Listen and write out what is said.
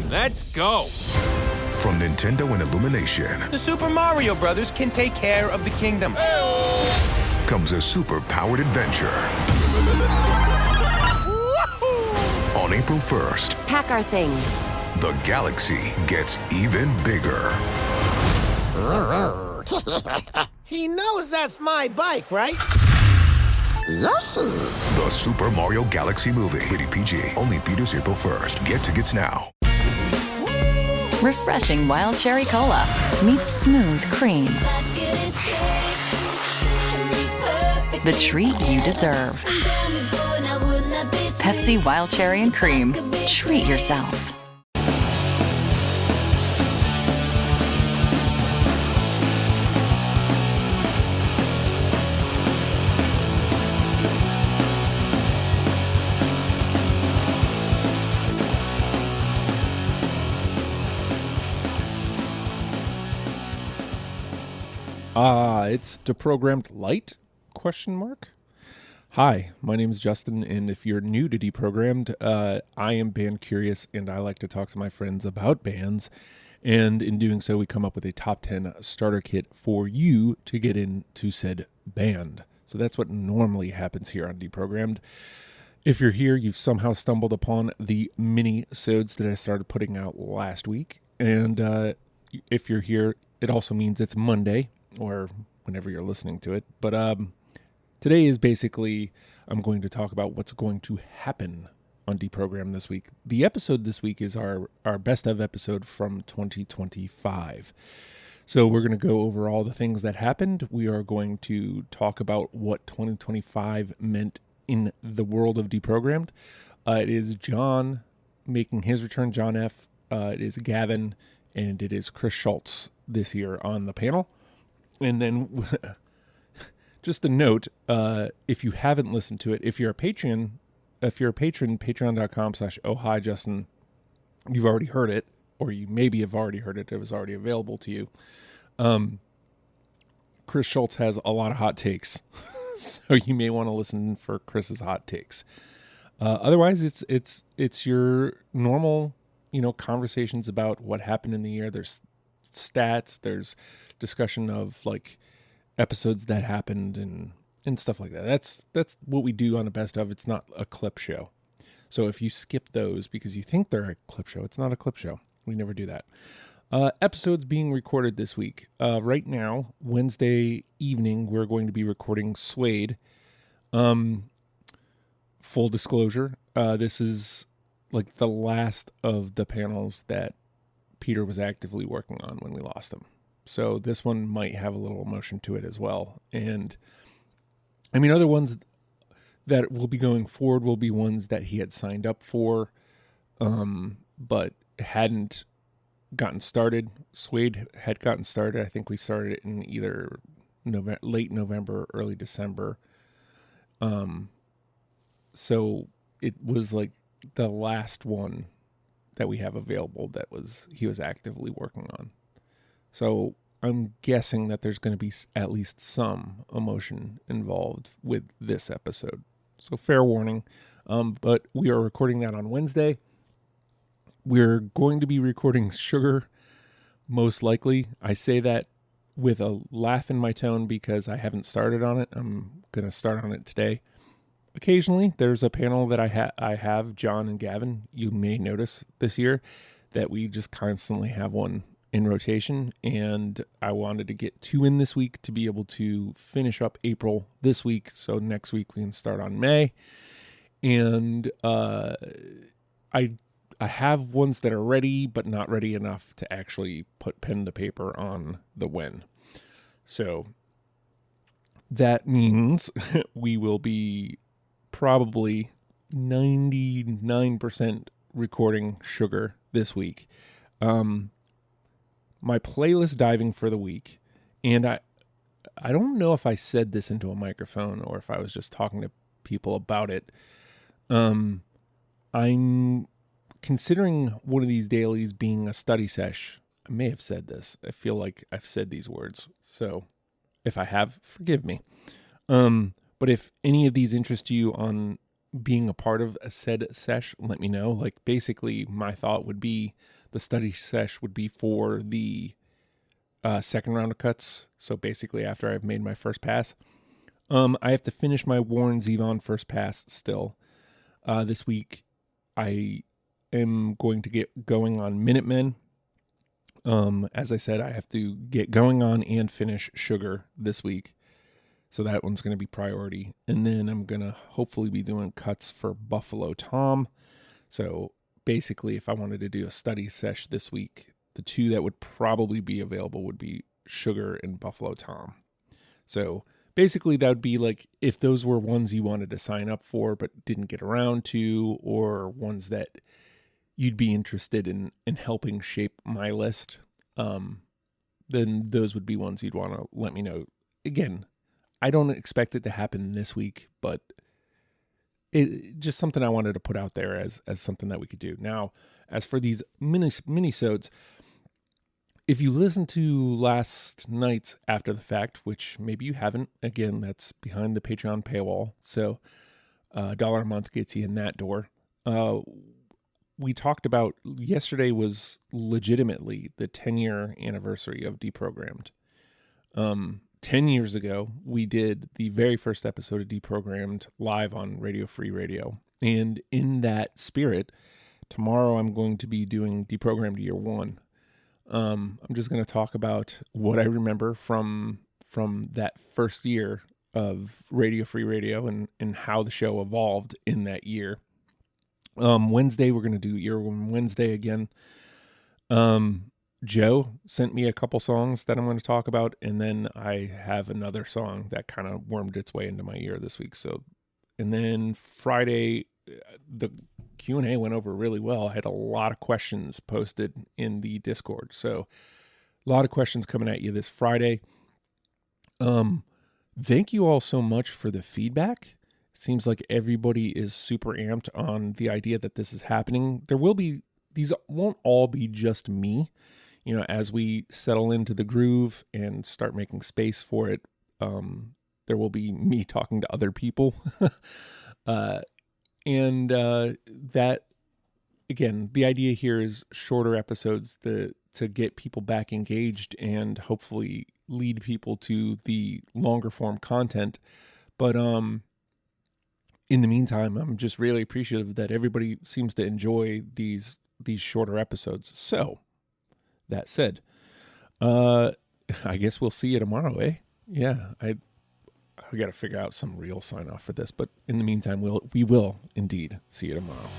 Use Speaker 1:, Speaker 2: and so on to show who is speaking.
Speaker 1: Let's go!
Speaker 2: From Nintendo and Illumination
Speaker 1: The Super Mario Brothers can take care of the kingdom.
Speaker 2: comes a super-powered adventure. On April 1st,
Speaker 3: Pack our things.
Speaker 2: the galaxy gets even bigger.
Speaker 4: He knows that's my bike, right?
Speaker 3: Yes, sir.
Speaker 2: The Super Mario Galaxy movie. Rated PG. Only theaters April 1st. Get tickets now.
Speaker 5: Refreshing wild cherry cola meets smooth cream. The treat you deserve. Pepsi Wild Cherry and Cream. Treat yourself.
Speaker 6: It's Deprogrammed Light? ? Hi, my name is Justin, and if you're new to Deprogrammed, I am band curious, and I like to talk to my friends about bands, and in doing so, we come up with a top 10 starter kit for you to get into said band. So that's what normally happens here on Deprogrammed. If you're here, you've somehow stumbled upon the mini-sodes that I started putting out last week, and if you're here, it also means it's Monday, or whenever you're listening to it. But today is basically, I'm going to talk about what's going to happen on Deprogrammed this week. The episode this week is our best of episode from 2025. So we're going to go over all the things that happened. We are going to talk about what 2025 meant in the world of Deprogrammed. It is John making his return, John F. It is Gavin, and it is Chris Schultz this year on the panel. And then, just a note, if you haven't listened to it, if you're a patron, patreon.com/ohijustin, you've already heard it, or you maybe have already heard it. It was already available to you. Chris Schultz has a lot of hot takes, so you may want to listen for Chris's hot takes. Otherwise, it's your normal, conversations about what happened in the year. There's stats, there's discussion of like episodes that happened and stuff like that. That's what we do on a best of. It's not a clip show. So if you skip those because you think they're a clip show, it's not a clip show. We never do that. Episodes being recorded this week. Right now, Wednesday evening, we're going to be recording Suede. Full disclosure, this is like the last of the panels that Peter was actively working on when we lost him. So this one might have a little emotion to it as well. And I mean, other ones that will be going forward will be ones that he had signed up for, but hadn't gotten started. Suede had gotten started. I think we started it in either late November, early December. So it was like the last one that we have available that he was actively working on. So I'm guessing that there's going to be at least some emotion involved with this episode. So fair warning. But we are recording that on Wednesday. We're going to be recording Sugar, most likely. I say that with a laugh in my tone because I haven't started on it. I'm going to start on it today. Occasionally, there's a panel that I have, John and Gavin. You may notice this year that we just constantly have one in rotation, and I wanted to get 2 in this week to be able to finish up April this week, so next week we can start on May. And I have ones that are ready, but not ready enough to actually put pen to paper on the when. So that means we will be probably 99% recording Sugar this week. My playlist diving for the week, and I don't know if I said this into a microphone or if I was just talking to people about it. I'm considering one of these dailies being a study sesh. I may have said this. I feel like I've said these words. So if I have, forgive me. But if any of these interest you on being a part of a said sesh, let me know. Like, basically, my thought would be the study sesh would be for the second round of cuts. So basically, after I've made my first pass, I have to finish my Warren Zevon first pass still. This week, I am going to get going on Minutemen. As I said, I have to get going on and finish Sugar this week. So that one's going to be priority. And then I'm going to hopefully be doing cuts for Buffalo Tom. So basically, if I wanted to do a study sesh this week, the two that would probably be available would be Sugar and Buffalo Tom. So basically, that would be like if those were ones you wanted to sign up for but didn't get around to, or ones that you'd be interested in helping shape my list, then those would be ones you'd want to let me know. Again, I don't expect it to happen this week, but it just something I wanted to put out there as something that we could do. Now, as for these mini-sodes, if you listen to last night's After the Fact, which maybe you haven't, again, that's behind the Patreon paywall, so $1 a month gets you in that door. We talked about, yesterday was legitimately the 10-year anniversary of Deprogrammed. 10 years ago, we did the very first episode of Deprogrammed live on Radio Free Radio. And in that spirit, tomorrow I'm going to be doing Deprogrammed Year 1. I'm just going to talk about what I remember from that first year of Radio Free Radio and how the show evolved in that year. Wednesday, we're going to do Year 1 Wednesday again. Joe sent me a couple songs that I'm going to talk about, and then I have another song that kind of wormed its way into my ear this week. So, and then Friday, the Q&A went over really well. I had a lot of questions posted in the Discord. So a lot of questions coming at you this Friday. Thank you all so much for the feedback. Seems like everybody is super amped on the idea that this is happening. These won't all be just me. You know, as we settle into the groove and start making space for it, there will be me talking to other people. And that, again, the idea here is shorter episodes to get people back engaged and hopefully lead people to the longer form content. But in the meantime, I'm just really appreciative that everybody seems to enjoy these shorter episodes. So, that said, I guess we'll see you tomorrow, eh? Yeah, I got to figure out some real sign off for this, but in the meantime, we will indeed see you tomorrow.